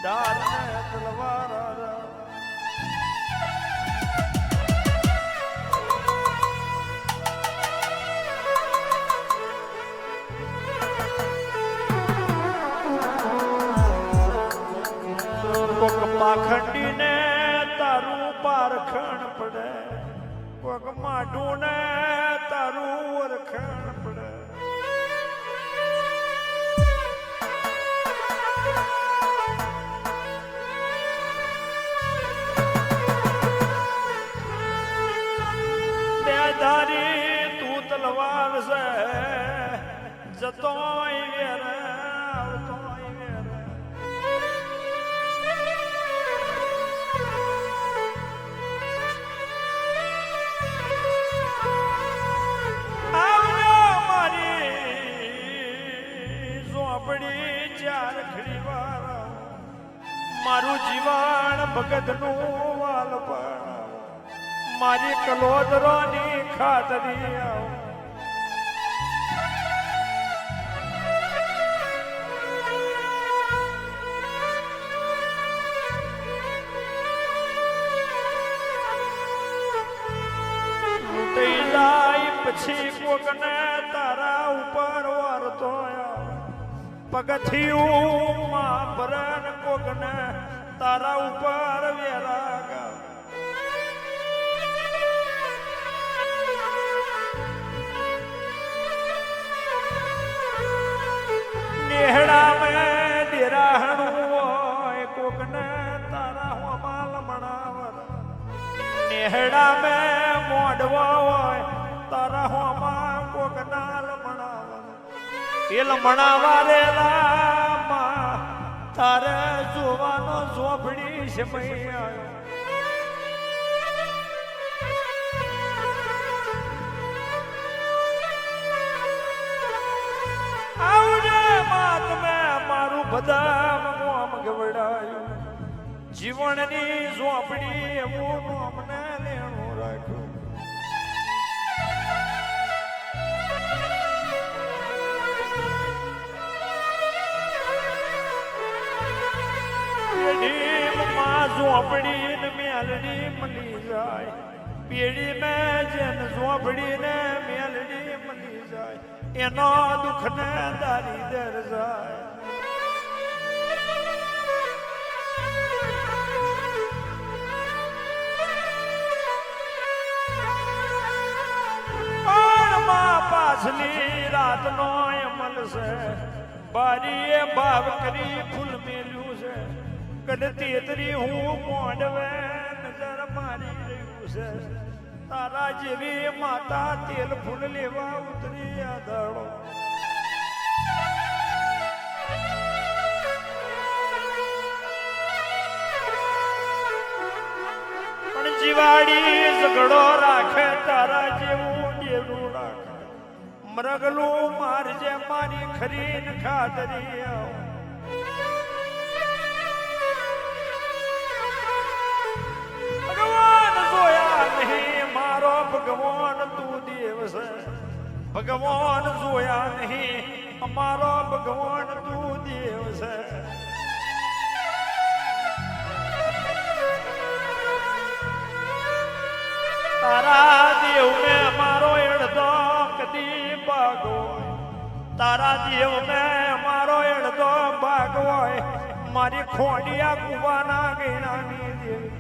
ડાર ને તલવાર કોક પાખંડી ને તારું પારખણ પડે, કોક માઢું ને તારું ઓળખણ પડે. ધારી તું તલવાર છે જતોય વેર આવતોય વેર. આવ્યો મારી ઝોપડી ચાર ખડી વાર, મારું જીવન ભગતનું વાલપણ, મારી કલોદરોની ખાતરી આવ. લૂંટાઈ જાય પછી કોકને તારા ઉપર વરતો પગથિયું માં ભરણ, કોકને તારા ઉપર વેરાગા. નેહડા મેં દેરાહણું હોય, કોકને તારા હોમાલ મણાવર. નેહડા મેં મોઢવો હોય, તારા હોમા કોકનાલ મણાવર. એ લમણાવારેલામાં તારે જોવાનો ઝોપડી સમય આવ્યો. મારું બધા મોમ ગવડાયું, જીવનની ઝોપડી એવું અમને લેણું રાખ્યું. પેઢીમાં ઝોપડી ને મેલડી મળી જાય, પેઢી મેં જેન ઝોપડી ને મેલડી મળી જાય, એનો દુઃખ ને દારી દર જાય. પાછલી રાત નો અમલ છે, બારીએ ભાવ કરી ફૂલ મેલ્યું છે, કડતી તરી હું મોડવે નજર મારી રહ્યું છે. તારા જેવી માતા તેલ ફૂલ લેવા ઉતરી આધારો. પણ જીવાડી ઝઘડો રાખે, તારા જેવું ડેરું રાખે. મરગલું મારજે મારી ખરીન ખાતરી આવ. ભગવાન જોયા નહીં મારો ભગવાન તું દેવ છે, ભગવાન જોયા નહીં અમારો ભગવાન તું દેવ છે. તારા દેવ ને મારો એડધો કદી ભાગ હોય, તારા દેવ ને મારો એડધો ભાગ હોય, મારી ખોડિયા કુવાના ગેણાની દેવી.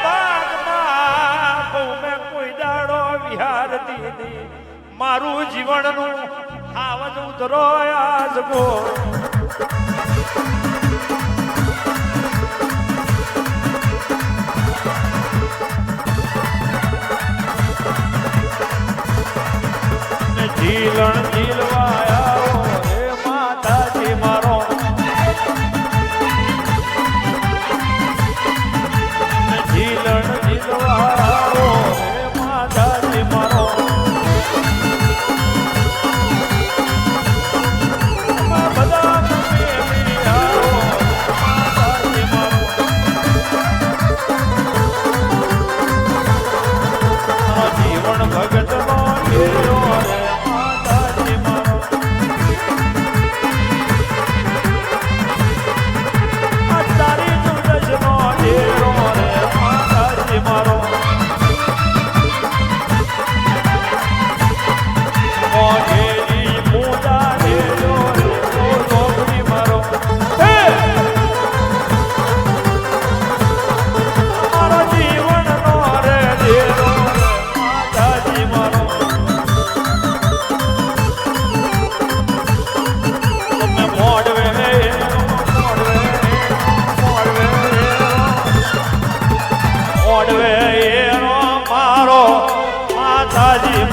ભાગમાં બહુ મેં કોઈ દાડો વિહાર દીધી, મારું જીવનનું આવજ ઉતરો આજ ગો. જીલણ જીલવાયા રે માતાજી મારો, જીલણ જીલવાયા રે માતાજી મારો. બધા માતાજી મારો, જીવન ભગત નો રે.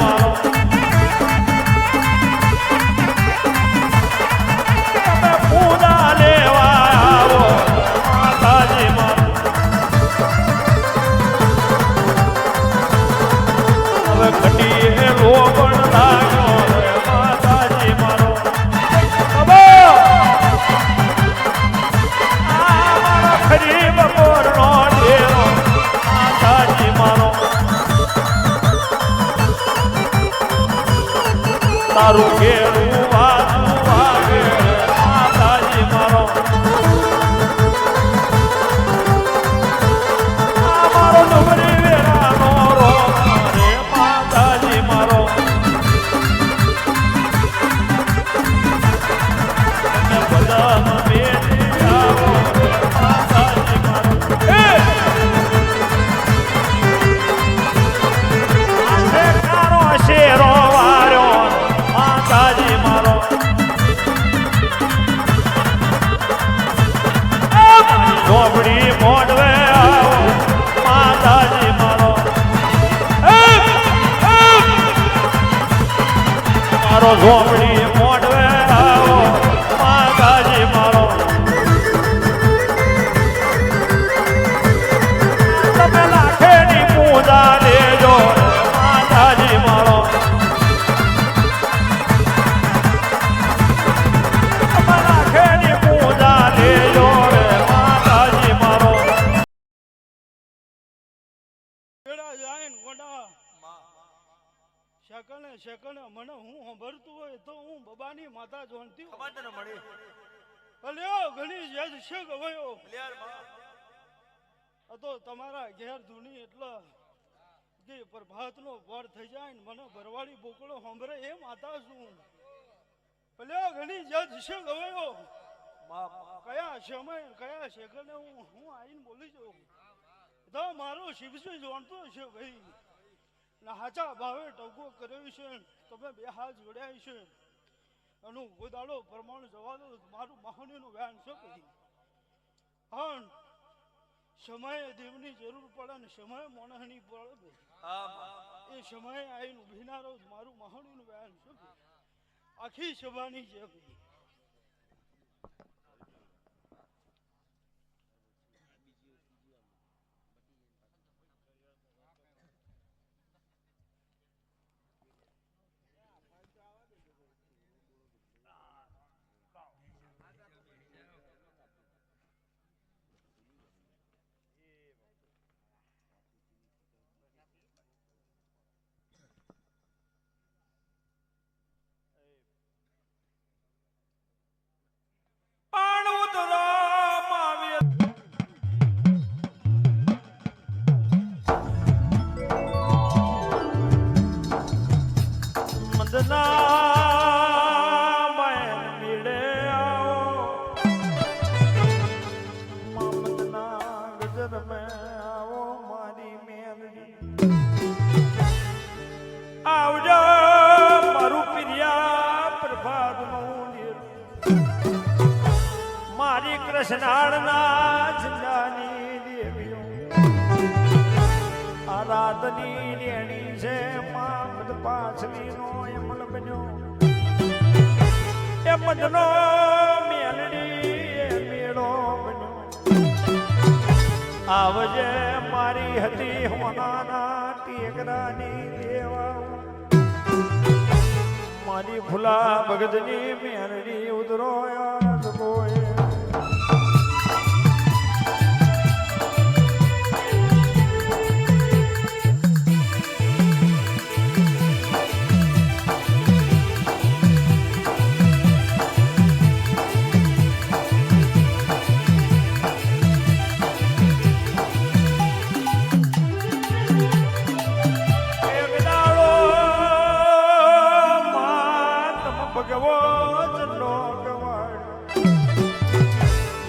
મારો તમે પૂજા લેવા આવો માતાજી મારો હવે ઘટીએ લોબણ લાગ્યો રે માતાજી મારો ખરી બપોર નો ડેરો માતાજી મારો તારું ઘેરું વાતું વાગે માતાજી મારો મારો ડુંગરી વેરાનો રોગ રે માતાજી મારો બધા મેલી આવો માતાજી મારો શેરો વાર્યો માતાજી મારો ઝોપડી મોડવે આવો માતાજી મારો મારો ઝોપડી મોડવે આવો માતાજી મારો તમે લાખેની પૂજા લેજો માતાજી મારો તમે લાખેની પૂજા લેજો રે માતાજી મારો જાય ને ગોડા શકને મને હું સાંભળતું હોય તો હું બબાની માતા જોણતી અલ્યો ઘણી જેજ છે ગવાયો તો તમારા ઘેર ધૂની એટલા કે પ્રભાતનો વર થઈ જાય ને મને ભરવાડી બોકડો સાંભળે એ માતા છું અલ્યો ઘણી જેજ છે ગવાયો કયા સમય કયા સેકન્ડે હું આવીને બોલી જાઉં તો મારો શિવજી જોણતો છે ભાઈ હાચા ભાવે ટકો કર્યો છે તમે બે હાથ જોડ્યા છે એનું ગોદાડો પ્રમાણ જવા દો મારું મહાનીનું વ્યાન છે ભાઈ હા સમયે દેવની જરૂર પડે ને સમયે મોણસની પડે એ સમયે આવીને ઉભીનારો મારું મહાનીનું વ્યાન છે આખી સભાની છે ભાઈ કૃષ્ણાળના જિલ્લાની દેવીઓ આરાધની લેણી છે મામદ પાછલીનો એમલ બન્યો એ મદનો મેલડી એ મેળો બન્યો આવજે મારી હતી હોનાના ટેકરાની દેવા મારી ફૂલા ભગતની મેલડી ઉદરો કોઈ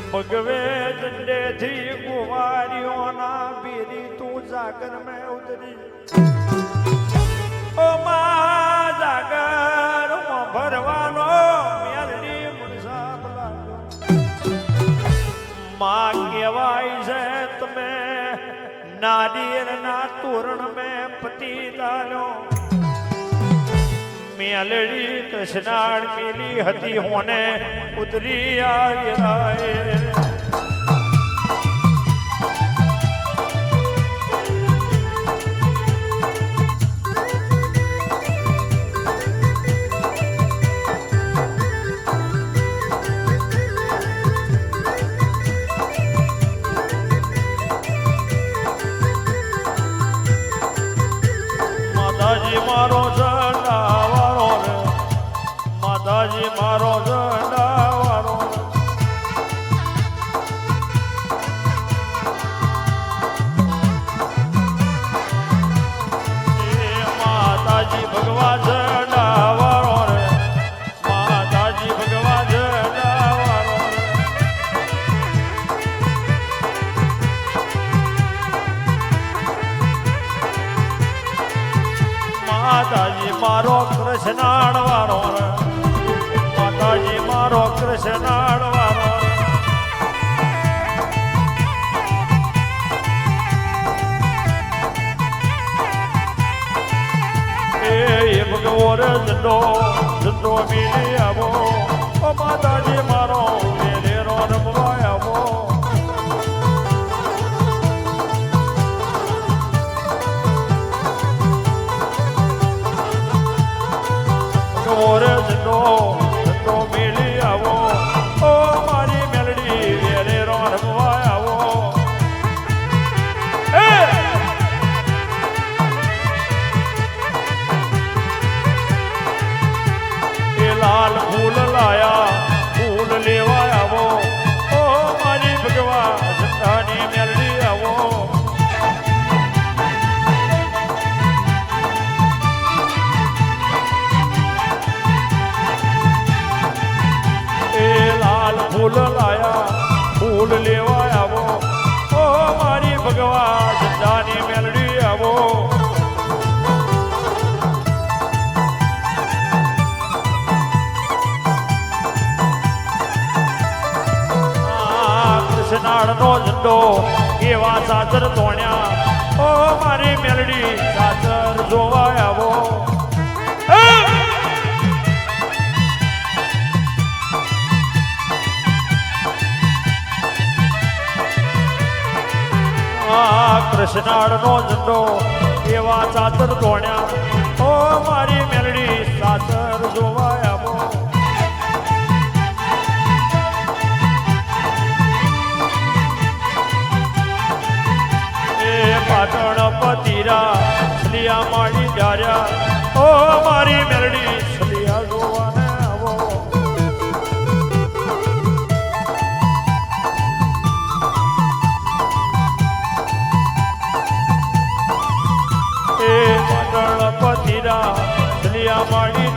ભગવે ઝંડેથી કુંવારીઓના બેરી તું જાગર મેં ઉતરી ઓ માં જાગર ભરવાનો મેલડી મુનસાબ લાગ્યો માં કહેવાય છે તમે નારિયેળના તોરણ મેં પતિ ડાલ્યો મેલડી કૃષ્ણાળ મેલી હતી હોને ઉતરી આવી રાય માતાજી મારો ઝંડાવાળો રે માતાજી મારો ઝંડાવાળો રે માતાજી ભગવા ઝંડાવાળો રે માતાજી ભગવા ઝંડાવાળો રે માતાજી મારો કૃષ્ણાળ વાળો રે માતાજી મારો કૃષ્ણાળ વાળો એ ભગવો રે જંડો મિલી આવો ઓ માતાજી મારો મેલેરો રમવા આવો મોરે જંડો મેલી આવો ઓ મારી મેલડી વેલે રમવા આવો એ લાલ ફૂલ લાયા ફૂલ લેવા આવો ઓ મારી ભગવા જંડાની મેલડી આવો ફૂલ લાયા ફૂલ લેવા આવો ઓ મારી ભગવા જંડાની મેલડી આવો કૃષ્ણાળ નો ઝંડો એવા સાસર તોણ્યા ઓ મારી મેલડી સાસર જોવા આવો કૃષ્ણાળ નો ઝંડો એવા સાસર તોણ્યા ઓ મારી મેલડી સાસર જોવા આવો એ પાટણ પતિરા સલિયા માડી ડાર્યા ઓ મારી મેલડી સલિયા જોવાને આવો પતિરા સલિયા માડી